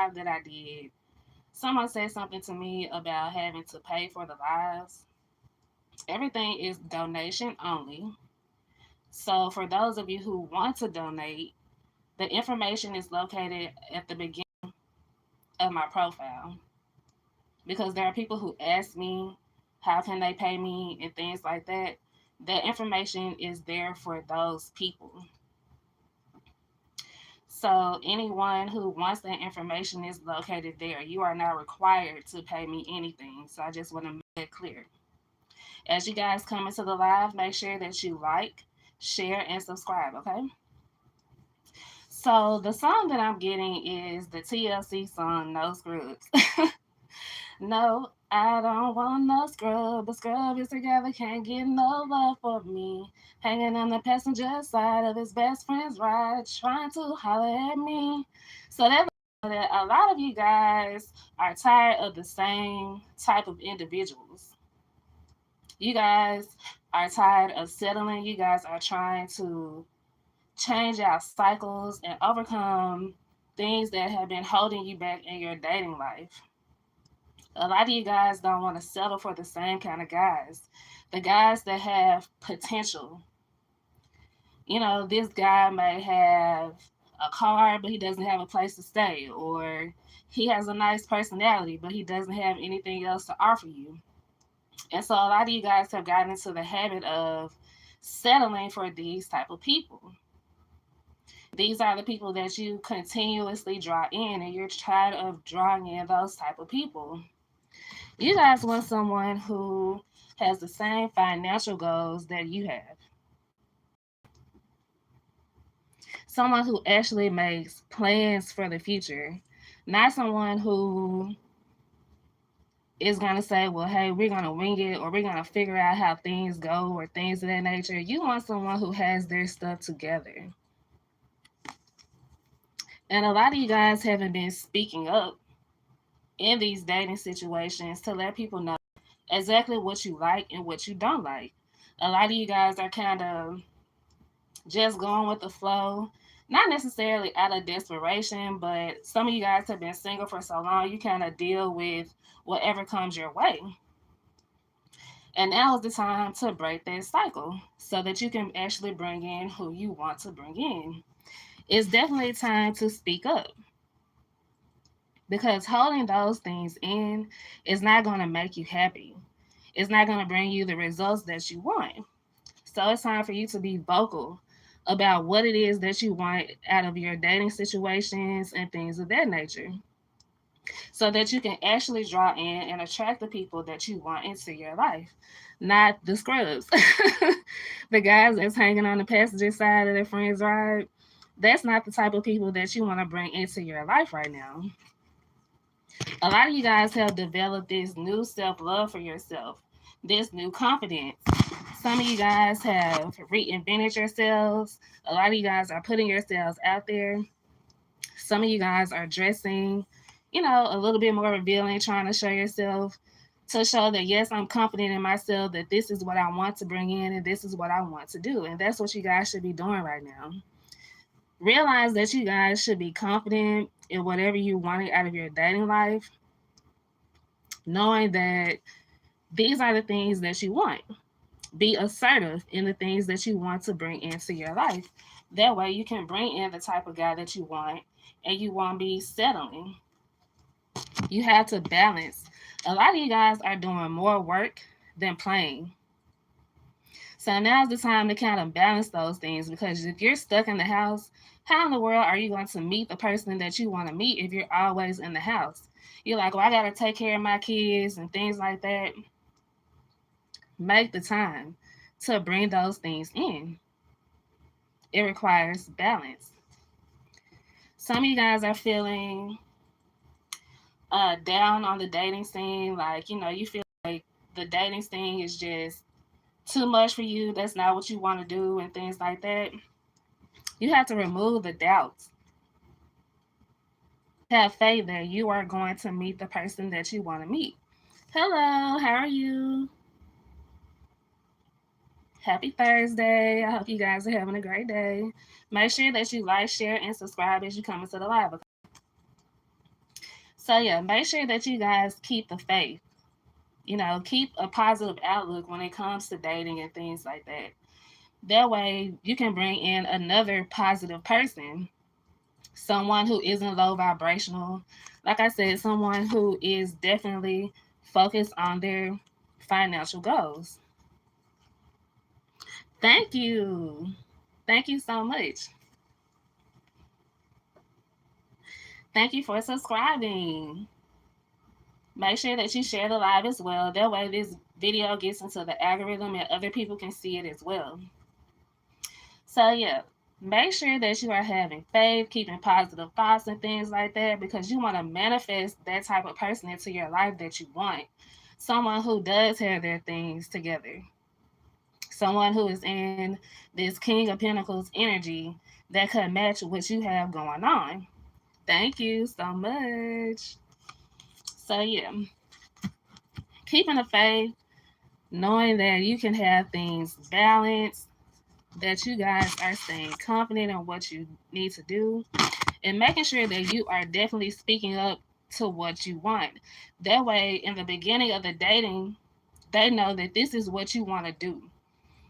live that I did, someone said something to me about having to pay for the lives. Everything is donation only. So for those of you who want to donate, the information is located at the beginning of my profile, because there are people who ask me how can they pay me and things like that. That information is there for those people. So anyone who wants that information is located there. You are not required to pay me anything. So I just want to make that clear. As you guys come into the live, make sure that you like, share, and subscribe, okay? So the song that I'm getting is the TLC song, No Scrubs. No, I don't want no scrub. The scrub is together, can't get no love for me. Hanging on the passenger side of his best friend's ride, trying to holler at me. So that a lot of you guys are tired of the same type of individuals. You guys are tired of settling. You guys are trying to change our cycles and overcome things that have been holding you back in your dating life. A lot of you guys don't want to settle for the same kind of guys, the guys that have potential. You know, this guy may have a car, but he doesn't have a place to stay, or he has a nice personality, but he doesn't have anything else to offer you. And so a lot of you guys have gotten into the habit of settling for these type of people. These are the people that you continuously draw in, and you're tired of drawing in those type of people. You guys want someone who has the same financial goals that you have. Someone who actually makes plans for the future. Not someone who is going to say, well, hey, we're going to wing it, or we're going to figure out how things go, or things of that nature. You want someone who has their stuff together. And a lot of you guys haven't been speaking up in these dating situations to let people know exactly what you like and what you don't like. A lot of you guys are kind of just going with the flow, not necessarily out of desperation, but some of you guys have been single for so long, you kind of deal with whatever comes your way. And now is the time to break that cycle so that you can actually bring in who you want to bring in. It's definitely time to speak up, because holding those things in is not going to make you happy. It's not going to bring you the results that you want. So it's time for you to be vocal about what it is that you want out of your dating situations and things of that nature, so that you can actually draw in and attract the people that you want into your life, not the scrubs. The guys that's hanging on the passenger side of their friend's ride. That's not the type of people that you want to bring into your life right now. A lot of you guys have developed this new self-love for yourself, this new confidence. Some of you guys have reinvented yourselves. A lot of you guys are putting yourselves out there. Some of you guys are dressing, a little bit more revealing, trying to show yourself, to show that, yes, I'm confident in myself, that this is what I want to bring in and this is what I want to do. And that's what you guys should be doing right now. Realize that you guys should be confident in whatever you want out of your dating life, knowing that these are the things that you want. Be assertive in the things that you want to bring into your life. That way you can bring in the type of guy that you want, and you won't be settling. You have to balance. A lot of you guys are doing more work than playing. So now's the time to kind of balance those things, because if you're stuck in the house, how in the world are you going to meet the person that you want to meet if you're always in the house? You're like, well, I got to take care of my kids and things like that. Make the time to bring those things in. It requires balance. Some of you guys are feeling down on the dating scene. Like, you feel like the dating scene is just too much for you. That's not what you want to do and things like that. You have to remove the doubts. Have faith that you are going to meet the person that you want to meet. Hello, how are you? Happy Thursday. I hope you guys are having a great day. Make sure that you like, share, and subscribe as you come into the live. So yeah, make sure that you guys keep the faith. Keep a positive outlook when it comes to dating and things like that. That way you can bring in another positive person, someone who isn't low vibrational. Like I said, someone who is definitely focused on their financial goals. Thank you. Thank you so much. Thank you for subscribing. Make sure that you share the live as well. That way this video gets into the algorithm and other people can see it as well. So yeah, make sure that you are having faith, keeping positive thoughts and things like that, because you want to manifest that type of person into your life that you want. Someone who does have their things together. Someone who is in this King of Pentacles energy that could match what you have going on. Thank you so much. So yeah, keeping the faith, knowing that you can have things balanced, that you guys are staying confident in what you need to do, and making sure that you are definitely speaking up to what you want. That way, in the beginning of the dating, they know that this is what you want to do,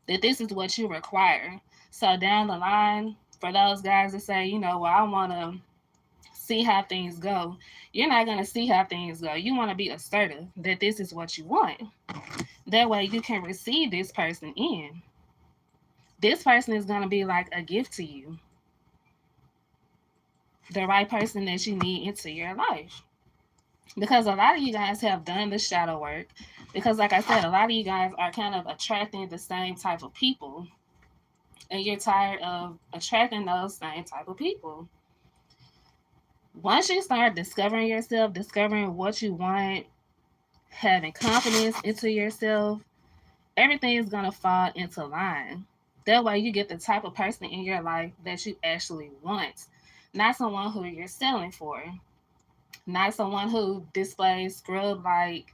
that this is what you require. So down the line, for those guys that say, well, I want to see how things go, you're not going to see how things go. You want to be assertive that this is what you want. That way you can receive this person in. This person is going to be like a gift to you. The right person that you need into your life. Because a lot of you guys have done the shadow work. Because like I said, a lot of you guys are kind of attracting the same type of people. And you're tired of attracting those same type of people. Once you start discovering yourself, discovering what you want, having confidence into yourself, everything is going to fall into line. That way you get the type of person in your life that you actually want. Not someone who you're selling for. Not someone who displays scrub-like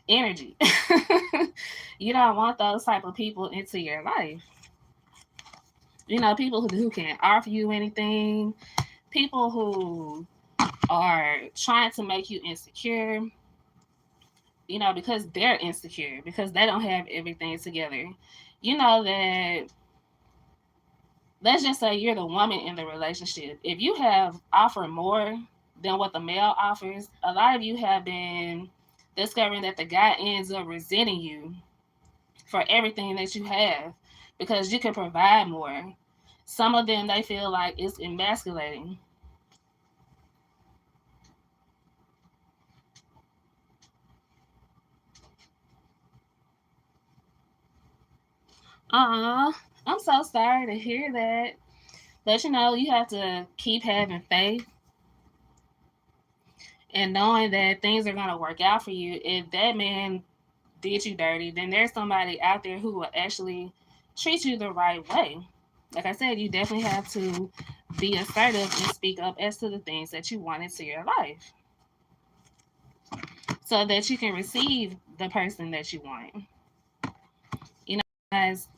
energy. You don't want those type of people into your life. People who can't offer you anything. People who are trying to make you insecure. Because they're insecure. Because they don't have everything together. That, let's just say you're the woman in the relationship. If you have offered more than what the male offers, a lot of you have been discovering that the guy ends up resenting you for everything that you have because you can provide more. Some of them, they feel like it's emasculating. I'm so sorry to hear that. But you have to keep having faith and knowing that things are going to work out for you. If that man did you dirty, then there's somebody out there who will actually treat you the right way. Like I said, you definitely have to be assertive and speak up as to the things that you want into your life so that you can receive the person that you want. Guys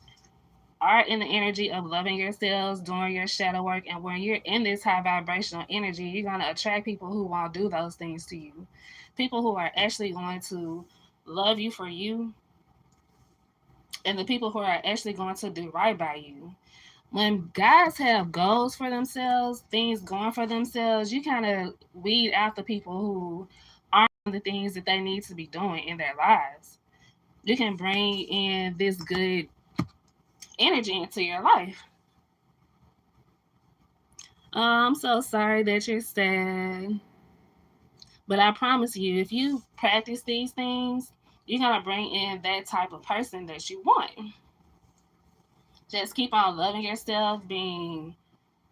are in the energy of loving yourselves, doing your shadow work, and when you're in this high vibrational energy, you're going to attract people who won't do those things to you. People who are actually going to love you for you, and the people who are actually going to do right by you. When guys have goals for themselves, things going for themselves, you kind of weed out the people who aren't the things that they need to be doing in their lives. You can bring in this good energy into your life. I'm so sorry that you're sad. But I promise you, if you practice these things, you're going to bring in that type of person that you want. Just keep on loving yourself, being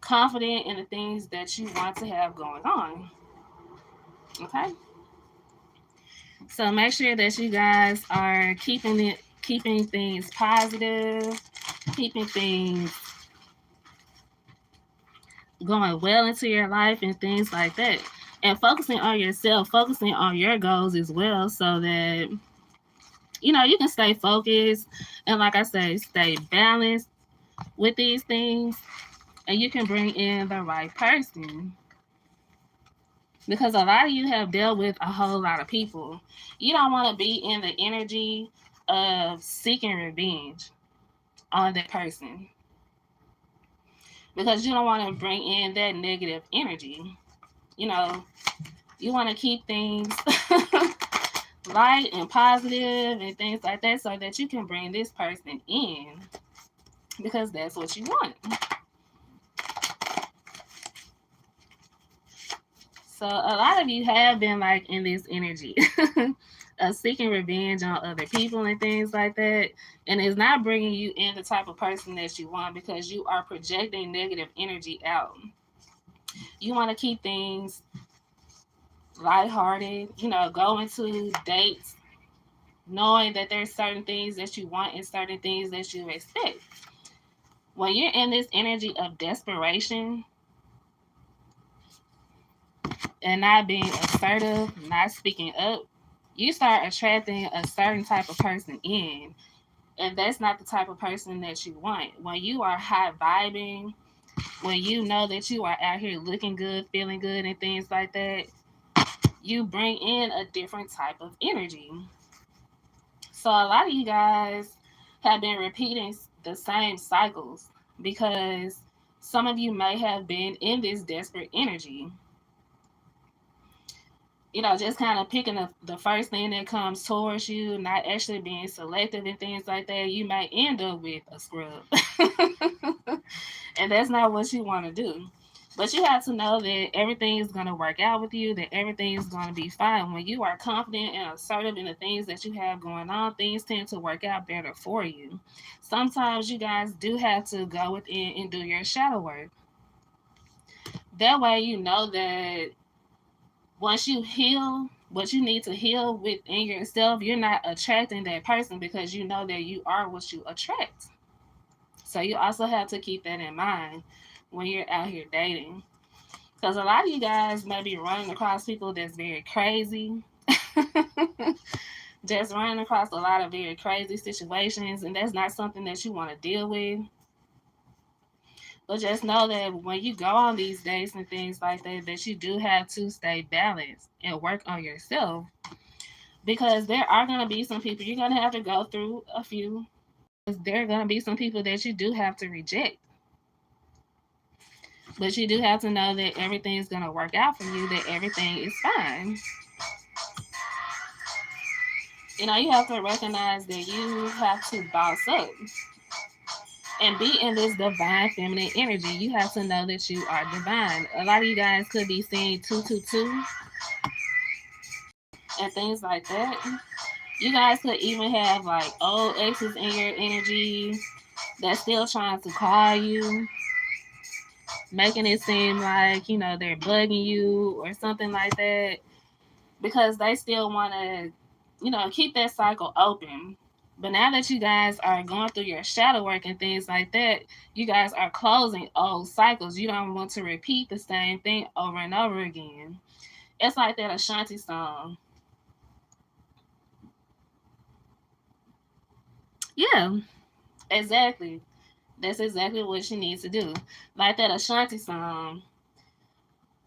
confident in the things that you want to have going on. Okay? So make sure that you guys are keeping things positive, keeping things going well into your life and things like that. And focusing on yourself, focusing on your goals as well, so that you can stay focused and, like I say, stay balanced with these things, and you can bring in the right person. because a lot of you have dealt with a whole lot of people. You don't want to be in the energy of seeking revenge on that person because you don't want to bring in that negative energy. You know, you want to keep things light and positive and things like that so that you can bring this person in because that's what you want. So a lot of you have been like in this energy of seeking revenge on other people and things like that. And it's not bringing you in the type of person that you want because you are projecting negative energy out. You want to keep things lighthearted, you know, go into dates knowing that there's certain things that you want and certain things that you expect. When you're in this energy of desperation and not being assertive, not speaking up, you start attracting a certain type of person in. And that's not the type of person that you want. When you are high vibing, when you know that you are out here looking good, feeling good, and things like that, you bring in a different type of energy. So a lot of you guys have been repeating the same cycles because some of you may have been in this desperate energy. You know, just kind of picking up the first thing that comes towards you, not actually being selective and things like that, you might end up with a scrub. And that's not what you want to do. But you have to know that everything is going to work out with you, that everything is going to be fine. When you are confident and assertive in the things that you have going on, things tend to work out better for you. Sometimes you guys do have to go within and do your shadow work. That way, you know that once you heal what you need to heal within yourself, you're not attracting that person because you know that you are what you attract. So you also have to keep that in mind when you're out here dating. Because a lot of you guys may be running across people that's very crazy. Just running across a lot of very crazy situations, and that's not something that you want to deal with. But just know that when you go on these dates and things like that, that you do have to stay balanced and work on yourself. Because there are going to be some people you're going to have to go through a few. There are going to be some people that you do have to reject. But you do have to know that everything is going to work out for you, that everything is fine. You know, you have to recognize that you have to boss up and be in this divine feminine energy. You have to know that you are divine. A lot of you guys could be seeing 222 and things like that. You guys could even have like old exes in your energy that's still trying to call you, making it seem like, you know, they're bugging you or something like that because they still want to, you know, keep that cycle open. But now that you guys are going through your shadow work and things like that, you guys are closing old cycles. You don't want to repeat the same thing over and over again. It's like that Ashanti song. Yeah, exactly. That's exactly what you need to do. Like that Ashanti song.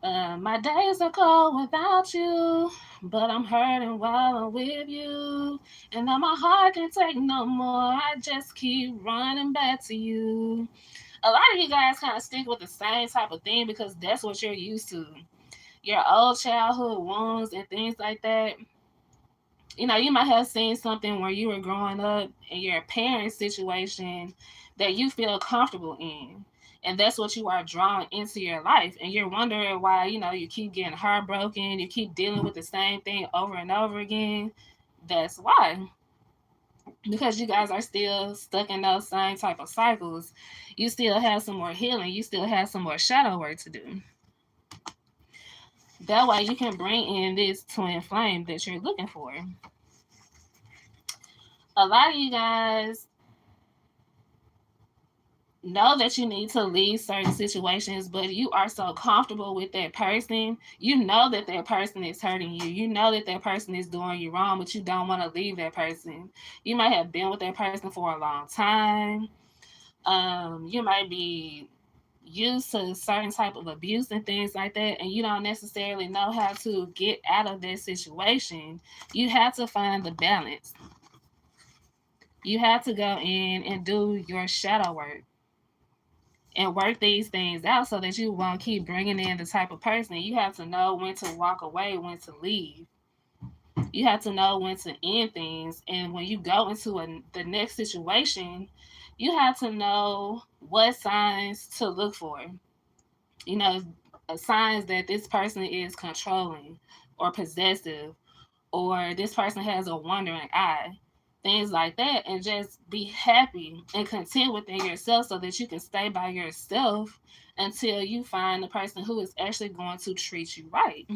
My days are cold without you, but I'm hurting while I'm with you. And now my heart can't take no more. I just keep running back to you. A lot of you guys kind of stick with the same type of thing because that's what you're used to. Your old childhood wounds and things like that. You know, you might have seen something where you were growing up in your parents' situation that you feel comfortable in. And that's what you are drawing into your life. And you're wondering why, you know, you keep getting heartbroken, you keep dealing with the same thing over and over again. That's why. Because you guys are still stuck in those same type of cycles. You still have some more healing. You still have some more shadow work to do. That way you can bring in this twin flame that you're looking for. A lot of you guys know that you need to leave certain situations, but you are so comfortable with that person. You know that that person is hurting you. You know that that person is doing you wrong, but you don't want to leave that person. You might have been with that person for a long time. You might be, used to certain type of abuse and things like that, and you don't necessarily know how to get out of that situation, you have to find the balance. You have to go in and do your shadow work and work these things out so that you won't keep bringing in the type of person. You have to know when to walk away, when to leave. You have to know when to end things. And when you go into the next situation, you have to know what signs to look for. You know, signs that this person is controlling or possessive, or this person has a wandering eye, things like that, and just be happy and content within yourself so that you can stay by yourself until you find the person who is actually going to treat you right.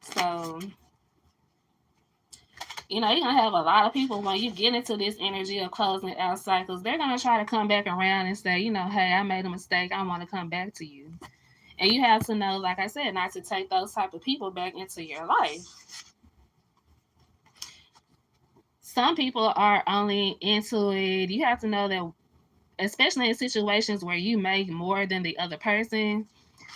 So, you're going to have a lot of people when you get into this energy of closing out cycles, they're going to try to come back around and say, hey, I made a mistake. I want to come back to you. And you have to know, like I said, not to take those type of people back into your life. Some people are only into it. You have to know that, especially in situations where you make more than the other person,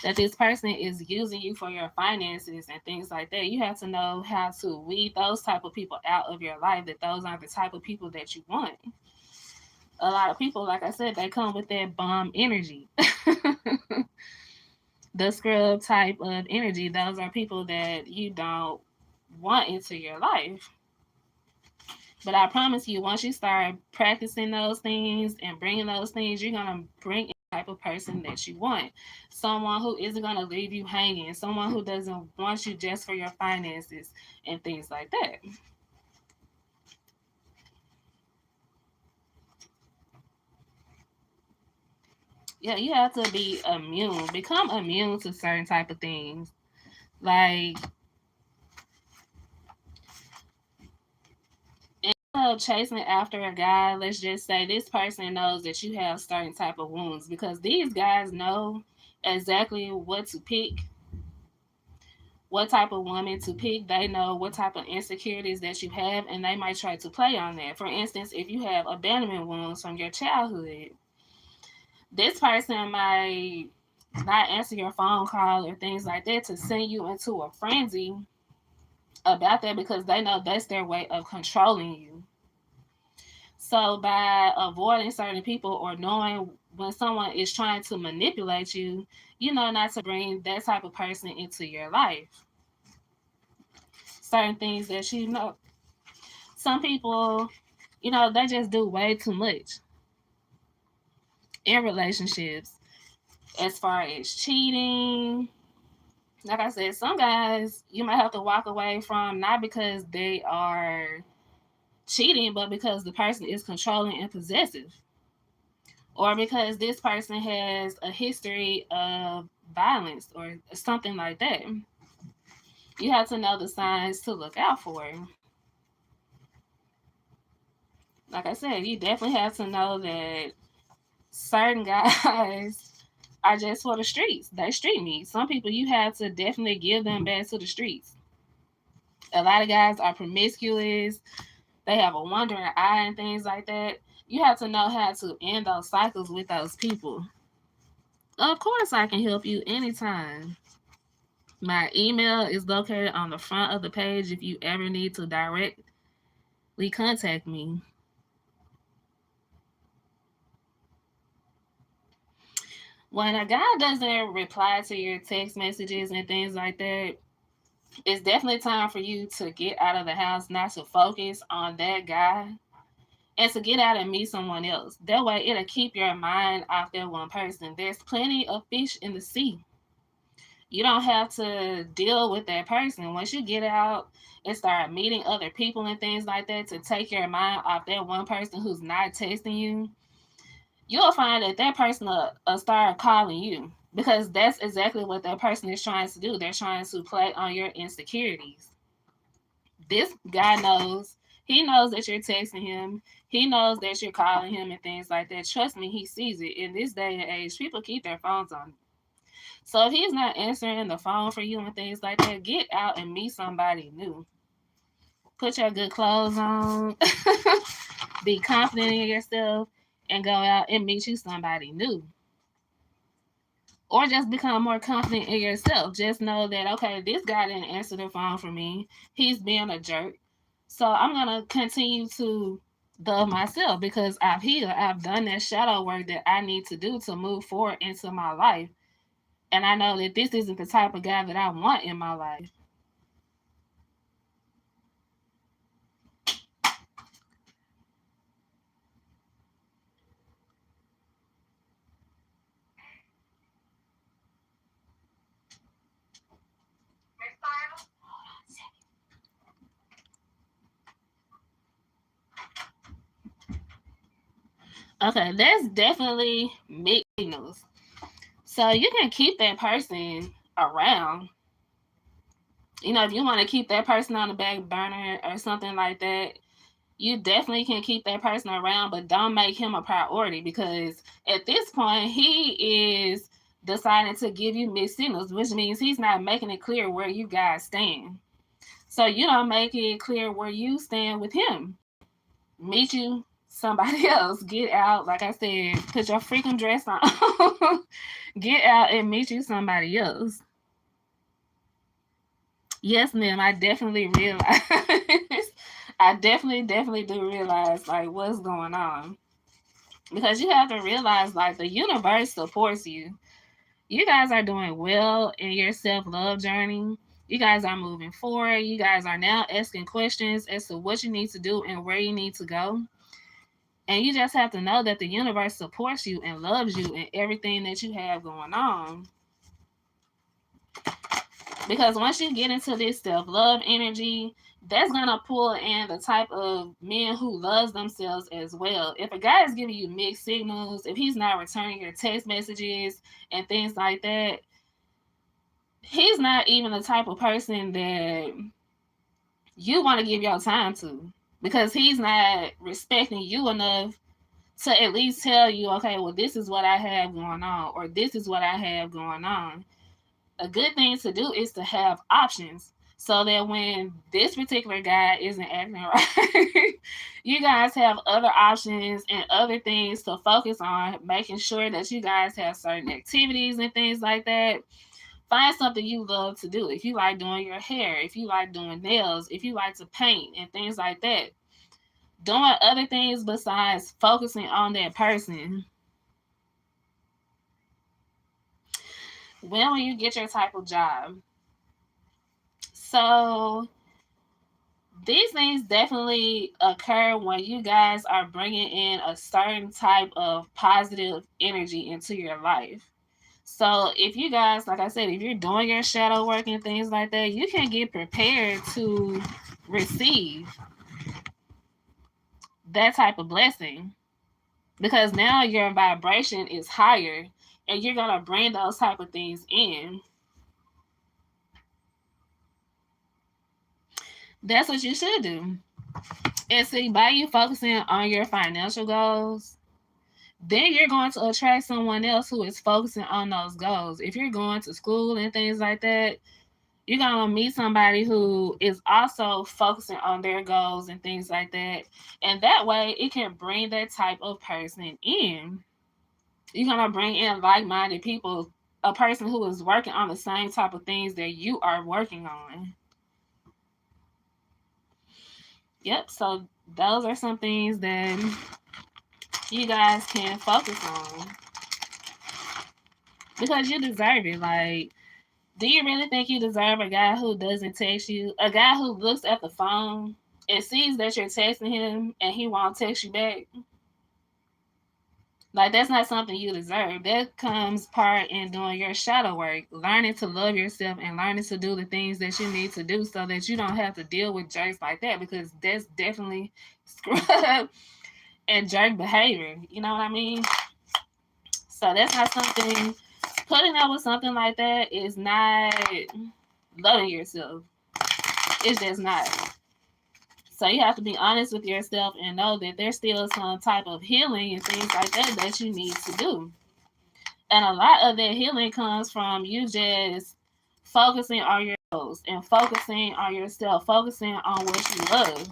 that this person is using you for your finances and things like that. You have to know how to weed those type of people out of your life, that those aren't the type of people that you want. A lot of people, like I said, they come with that bomb energy. The scrub type of energy, those are people that you don't want into your life. But I promise you, once you start practicing those things and bringing those things, you're going to bring the type of person that you want. Someone who isn't going to leave you hanging. Someone who doesn't want you just for your finances and things like that. Yeah, you have to be immune. Become immune to certain type of things. Like, chasing after a guy, let's just say this person knows that you have certain type of wounds, because these guys know exactly what to pick, what type of woman to pick. They know what type of insecurities that you have, and they might try to play on that. For instance, if you have abandonment wounds from your childhood, this person might not answer your phone call or things like that to send you into a frenzy about that, because they know that's their way of controlling you. So by avoiding certain people or knowing when someone is trying to manipulate you, you know not to bring that type of person into your life. Certain things that some people, they just do way too much in relationships, as far as cheating. Like I said, some guys you might have to walk away from, not because they are cheating, but because the person is controlling and possessive, or because this person has a history of violence or something like that. You have to know the signs to look out for. Like I said, you definitely have to know that certain guys are just for the streets. They street meat. Some people, you have to definitely give them back to the streets. A lot of guys are promiscuous. They have a wandering eye and things like that. You have to know how to end those cycles with those people. Of course, I can help you anytime. My email is located on the front of the page if you ever need to directly contact me. When a guy doesn't reply to your text messages and things like that, it's definitely time for you to get out of the house, not to focus on that guy, and to get out and meet someone else. That way, it'll keep your mind off that one person. There's plenty of fish in the sea. You don't have to deal with that person. Once you get out and start meeting other people and things like that, to take your mind off that one person who's not texting you, you'll find that that person will start calling you, because that's exactly what that person is trying to do. They're trying to play on your insecurities. This guy knows. He knows that you're texting him. He knows that you're calling him and things like that. Trust me, he sees it. In this day and age, people keep their phones on. So if he's not answering the phone for you and things like that, get out and meet somebody new. Put your good clothes on. Be confident in yourself. and go out and meet you somebody new. Or just become more confident in yourself. Just know that, okay, this guy didn't answer the phone for me. He's being a jerk. So I'm going to continue to love myself because I've healed. I've done that shadow work that I need to do to move forward into my life. And I know that this isn't the type of guy that I want in my life. Okay, that's definitely mixed signals. So you can keep that person around. You know, if you want to keep that person on the back burner or something like that, you definitely can keep that person around, but don't make him a priority, because at this point he is deciding to give you mixed signals, which means he's not making it clear where you guys stand. So you don't make it clear where you stand with him. Meet you somebody else. Get out, like I said, put your freaking dress on. Get out and meet you somebody else. Yes, ma'am, I definitely realize. I definitely do realize like what's going on. Because you have to realize like the universe supports you. You guys are doing well in your self-love journey. You guys are moving forward. You guys are now asking questions as to what you need to do and where you need to go. And you just have to know that the universe supports you and loves you in everything that you have going on. Because once you get into this self-love energy, that's going to pull in the type of men who loves themselves as well. If a guy is giving you mixed signals, if he's not returning your text messages and things like that, he's not even the type of person that you want to give your time to, because he's not respecting you enough to at least tell you, okay, well, this is what I have going on, or this is what I have going on. A good thing to do is to have options, so that when this particular guy isn't acting right, you guys have other options and other things to focus on, making sure that you guys have certain activities and things like that. Find something you love to do. If you like doing your hair, if you like doing nails, if you like to paint and things like that, doing other things besides focusing on that person. When will you get your type of job? So these things definitely occur when you guys are bringing in a certain type of positive energy into your life. So if you guys, like I said, if you're doing your shadow work and things like that, you can get prepared to receive that type of blessing, because now your vibration is higher and you're going to bring those type of things in. That's what you should do. And see, by you focusing on your financial goals, then you're going to attract someone else who is focusing on those goals. If you're going to school and things like that, you're going to meet somebody who is also focusing on their goals and things like that. And that way, it can bring that type of person in. You're going to bring in like-minded people, a person who is working on the same type of things that you are working on. Yep, so those are some things that you guys can focus on, because you deserve it. Like, do you really think you deserve a guy who doesn't text you? A guy who looks at the phone and sees that you're texting him and he won't text you back? Like, that's not something you deserve. That comes part in doing your shadow work, learning to love yourself and learning to do the things that you need to do so that you don't have to deal with jerks like that, because that's definitely scrub and jerk behavior. You know what I mean? So that's not something, putting up with something like that is not loving yourself. It's just not. So you have to be honest with yourself and know that there's still some type of healing and things like that that you need to do. And a lot of that healing comes from you just focusing on your goals and focusing on yourself, focusing on what you love.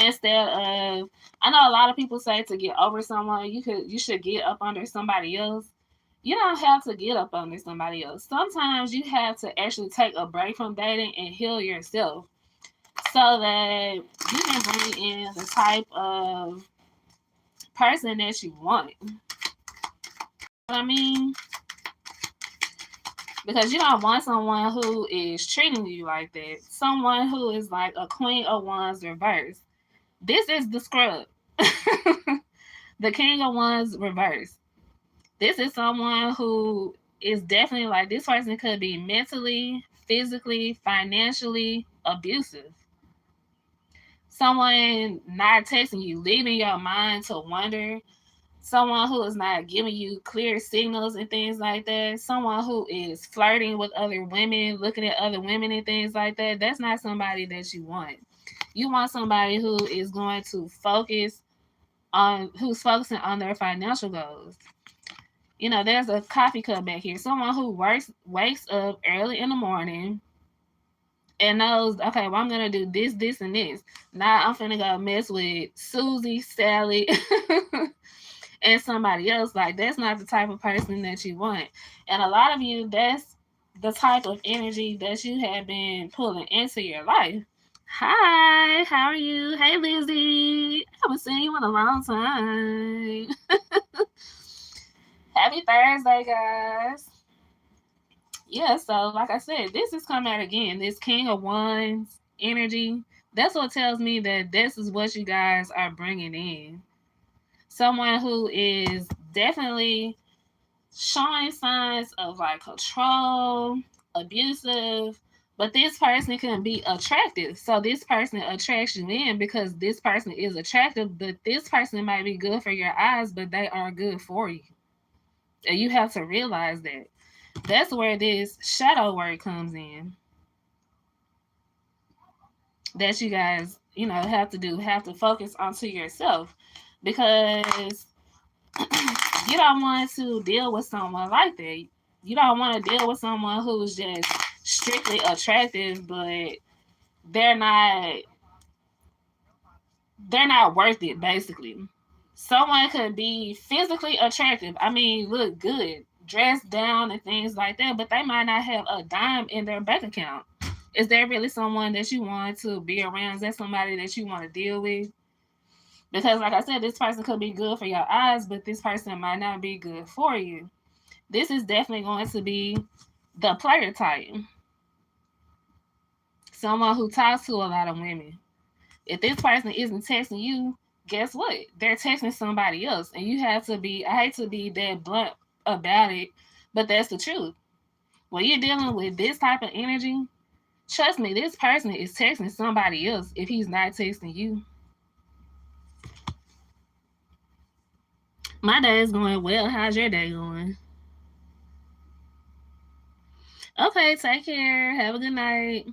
Instead of, I know a lot of people say to get over someone, you should get up under somebody else. You don't have to get up under somebody else. Sometimes you have to actually take a break from dating and heal yourself so that you can bring in the type of person that you want. You know what I mean? Because you don't want someone who is treating you like that. Someone who is like a Queen of Wands reverse. This is the scrub. The King of Wands reverse. This is someone who is definitely like, this person could be mentally, physically, financially abusive. Someone not texting you, leaving your mind to wonder. Someone who is not giving you clear signals and things like that. Someone who is flirting with other women, looking at other women and things like that. That's not somebody that you want. You want somebody who is going to who's focusing on their financial goals. You know, there's a coffee cup back here. Someone who wakes up early in the morning and knows, okay, well, I'm gonna do this, this, and this. Now I'm finna go mess with Susie, Sally, and somebody else. Like, that's not the type of person that you want. And a lot of you, that's the type of energy that you have been pulling into your life. Hi, how are you? Hey, Lizzie. I haven't seen you in a long time. Happy Thursday, guys. Yeah, so like I said, this is coming out again. This King of Wands energy. That's what tells me that this is what you guys are bringing in. Someone who is definitely showing signs of like control, abusive, but this person can be attractive. So this person attracts you in because this person is attractive, but this person might be good for your eyes, but they aren't good for you. And you have to realize that. That's where this shadow work comes in. That you guys, have to focus onto yourself, because you don't want to deal with someone like that. You don't want to deal with someone who's just strictly attractive, but they're not worth it, basically. Someone could be physically attractive. I mean, look good, dressed down and things like that, but they might not have a dime in their bank account. Is there really someone that you want to be around? Is that somebody that you want to deal with? Because like I said, this person could be good for your eyes, but this person might not be good for you. This is definitely going to be the player type. Someone who talks to a lot of women. If this person isn't texting you, guess what? They're texting somebody else. And you have to be, I hate to be that blunt about it, but that's the truth. When you're dealing with this type of energy, trust me, this person is texting somebody else if he's not texting you. My day is going well. How's your day going? Okay, take care. Have a good night.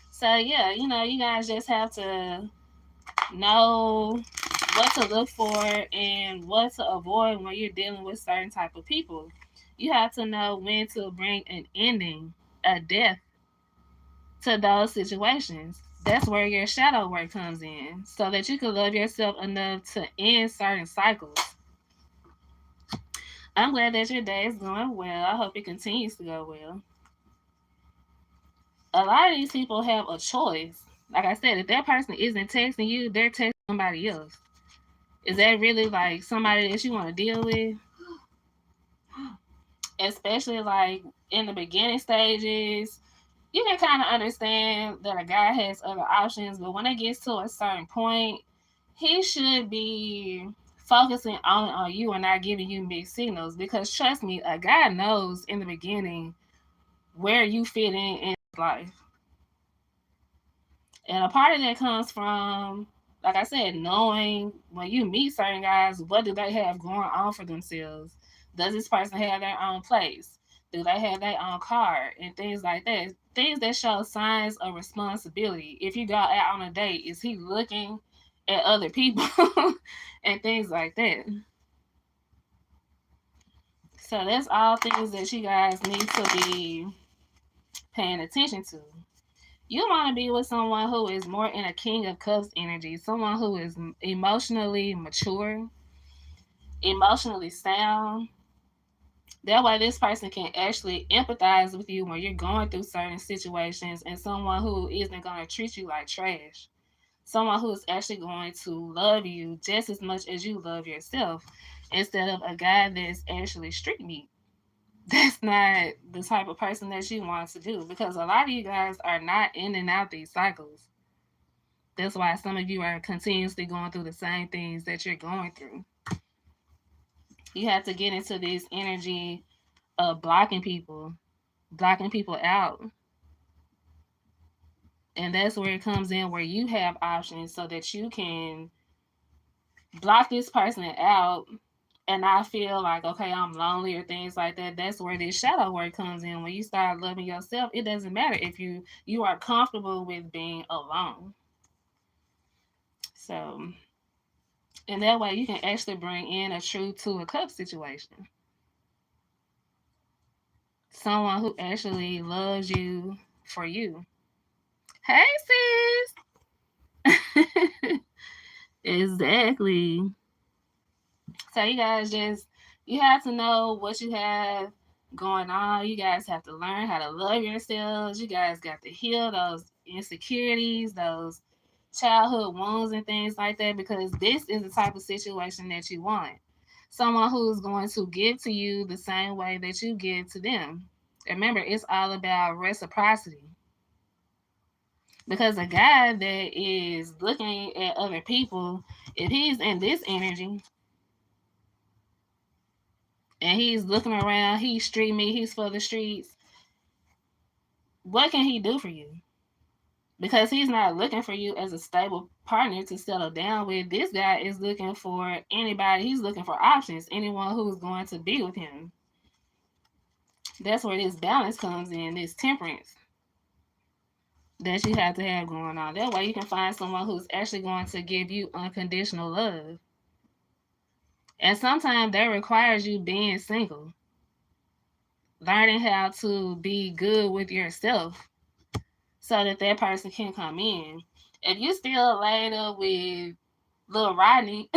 So, yeah, you guys just have to know what to look for and what to avoid when you're dealing with certain type of people. You have to know when to bring an ending, a death to those situations. That's where your shadow work comes in, so that you can love yourself enough to end certain cycles. I'm glad that your day is going well. I hope it continues to go well. A lot of these people have a choice. Like I said, if that person isn't texting you, they're texting somebody else. Is that really like somebody that you want to deal with? Especially like in the beginning stages, you can kind of understand that a guy has other options, but when it gets to a certain point, he should be focusing on you and not giving you mixed signals. Because trust me, a guy knows in the beginning where you fit in his life. And a part of that comes from, like I said, knowing when you meet certain guys, what do they have going on for themselves? Does this person have their own place? Do they have their own car? And things like that. Things that show signs of responsibility. If you go out on a date, is he looking at other people? And things like that. So that's all things that you guys need to be paying attention to. You want to be with someone who is more in a King of Cups energy, someone who is emotionally mature, emotionally sound. That way, this person can actually empathize with you when you're going through certain situations, and someone who isn't going to treat you like trash. Someone who is actually going to love you just as much as you love yourself, instead of a guy that's actually street meat. That's not the type of person that you want to do, because a lot of you guys are not in and out these cycles. That's why some of you are continuously going through the same things that you're going through. You have to get into this energy of blocking people out. And that's where it comes in, where you have options so that you can block this person out and not feel like, okay, I'm lonely or things like that. That's where this shadow work comes in. When you start loving yourself, it doesn't matter if you are comfortable with being alone. So, and that way you can actually bring in a true two of cups situation. Someone who actually loves you for you. Hey, sis. Exactly. So you guys just, you have to know what you have going on. You guys have to learn how to love yourselves. You guys got to heal those insecurities, those childhood wounds and things like that, because this is the type of situation that you want. Someone who's going to give to you the same way that you give to them. Remember, it's all about reciprocity. Because a guy that is looking at other people, if he's in this energy, and he's looking around, he's street me, he's for the streets, what can he do for you? Because he's not looking for you as a stable partner to settle down with. This guy is looking for anybody, he's looking for options, anyone who's going to be with him. That's where this balance comes in, this temperance that you have to have going on. That way you can find someone who's actually going to give you unconditional love. And sometimes that requires you being single, learning how to be good with yourself so that that person can come in. If you still laid up with little Rodney,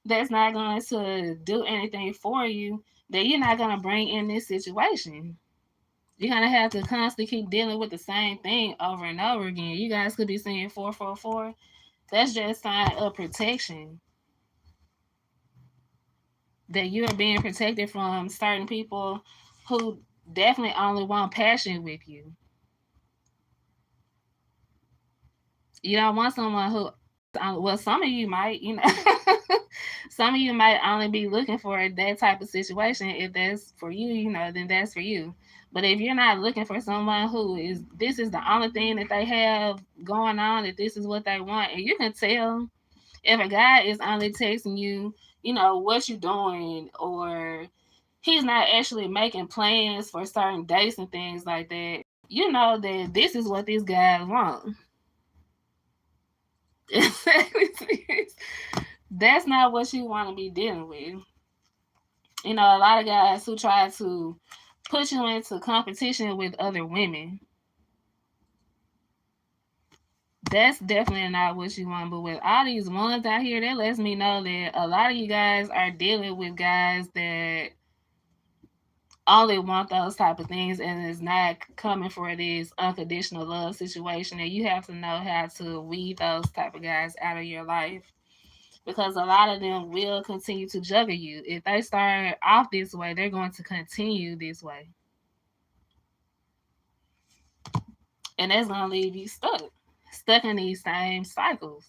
that's not going to do anything for you, then you're not going to bring in this situation. You're going to have to constantly keep dealing with the same thing over and over again. You guys could be saying 444. That's just a sign of protection. That you are being protected from certain people who definitely only want passion with you. You don't want someone who, well, some of you might, some of you might only be looking for that type of situation. If that's for you, then that's for you. But if you're not looking for someone who is, this is the only thing that they have going on, that this is what they want, and you can tell if a guy is only texting you, what you doing, or he's not actually making plans for certain dates and things like that, you know that this is what these guys want. That's not what you want to be dealing with. A lot of guys who try to put you into competition with other women, that's definitely not what you want. But with all these ones out here, that lets me know that a lot of you guys are dealing with guys that only want those type of things and is not coming for this unconditional love situation. And you have to know how to weed those type of guys out of your life, because a lot of them will continue to juggle you. If they start off this way, they're going to continue this way. And that's going to leave you stuck in these same cycles.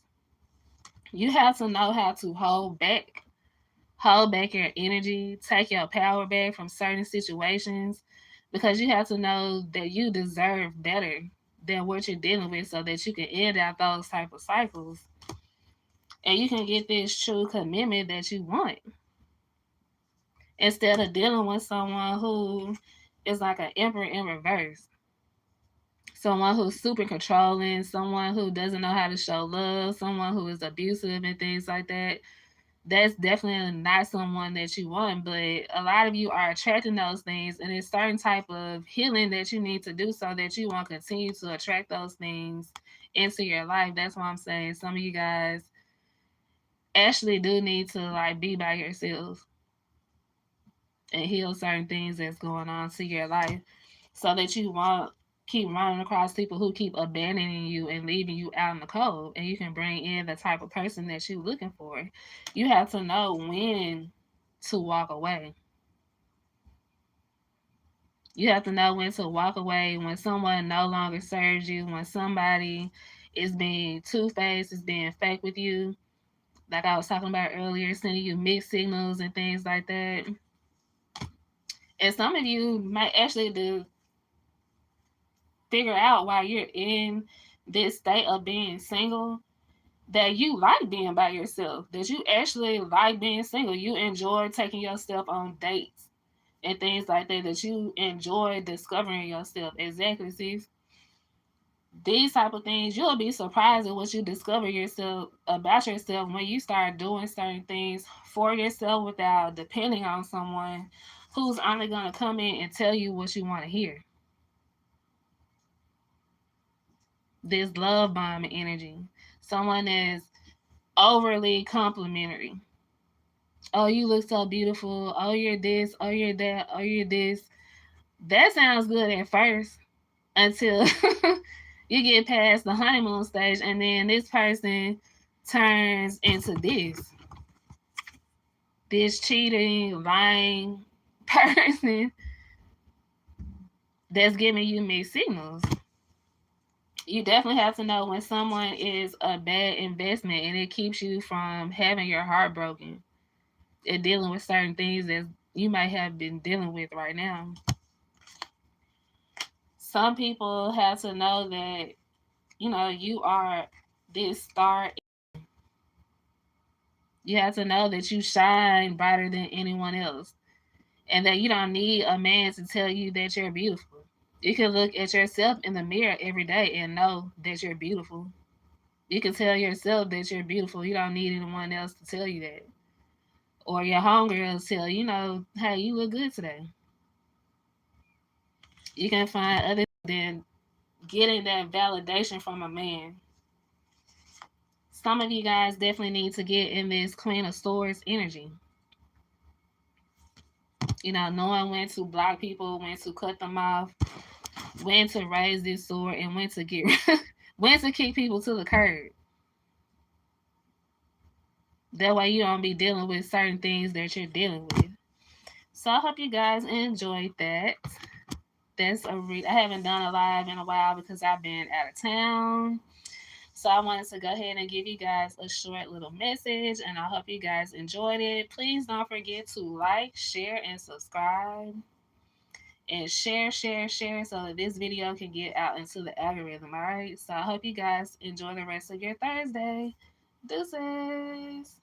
You have to know how to hold back your energy, take your power back from certain situations, because you have to know that you deserve better than what you're dealing with, so that you can end out those type of cycles and you can get this true commitment that you want, instead of dealing with someone who is like an emperor in reverse. Someone who's super controlling, someone who doesn't know how to show love, someone who is abusive and things like that. that's definitely not someone that you want. But a lot of you are attracting those things, and it's certain type of healing that you need to do so that you won't continue to attract those things into your life. That's why I'm saying some of you guys actually do need to like be by yourself and heal certain things that's going on to your life so that you won't keep running across people who keep abandoning you and leaving you out in the cold, and you can bring in the type of person that you're looking for. You have to know when to walk away. You have to know when to walk away, when someone no longer serves you, when somebody is being two-faced, is being fake with you, like I was talking about earlier, sending you mixed signals and things like that. And some of you might actually do figure out while you're in this state of being single that you like being by yourself, that you actually like being single. You enjoy taking yourself on dates and things like that, that you enjoy discovering yourself. Exactly, sis. These type of things, you'll be surprised at what you discover yourself about yourself when you start doing certain things for yourself without depending on someone who's only going to come in and tell you what you want to hear. This love bombing energy. Someone that's overly complimentary. Oh, you look so beautiful. Oh, you're this. Oh, you're that. Oh, you're this. That sounds good at first until you get past the honeymoon stage, and then this person turns into this cheating, lying person that's giving you mixed signals. You definitely have to know when someone is a bad investment and it keeps you from having your heart broken and dealing with certain things that you might have been dealing with right now. Some people have to know that, you are this star. You have to know that you shine brighter than anyone else and that you don't need a man to tell you that you're beautiful. You can look at yourself in the mirror every day and know that you're beautiful. You can tell yourself that you're beautiful. You don't need anyone else to tell you that. Or your homegirls tell hey, you look good today. You can find other than getting that validation from a man. Some of you guys definitely need to get in this Queen of Swords energy. Knowing when to block people, when to cut them off, when to raise this sword, and when to get when to kick people to the curb. That way you don't be dealing with certain things that you're dealing with. So I hope you guys enjoyed that. I haven't done a live in a while because I've been out of town. So I wanted to go ahead and give you guys a short little message, and I hope you guys enjoyed it. Please don't forget to like, share, and subscribe. And share so that this video can get out into the algorithm. All right. So I hope you guys enjoy the rest of your Thursday. Deuces.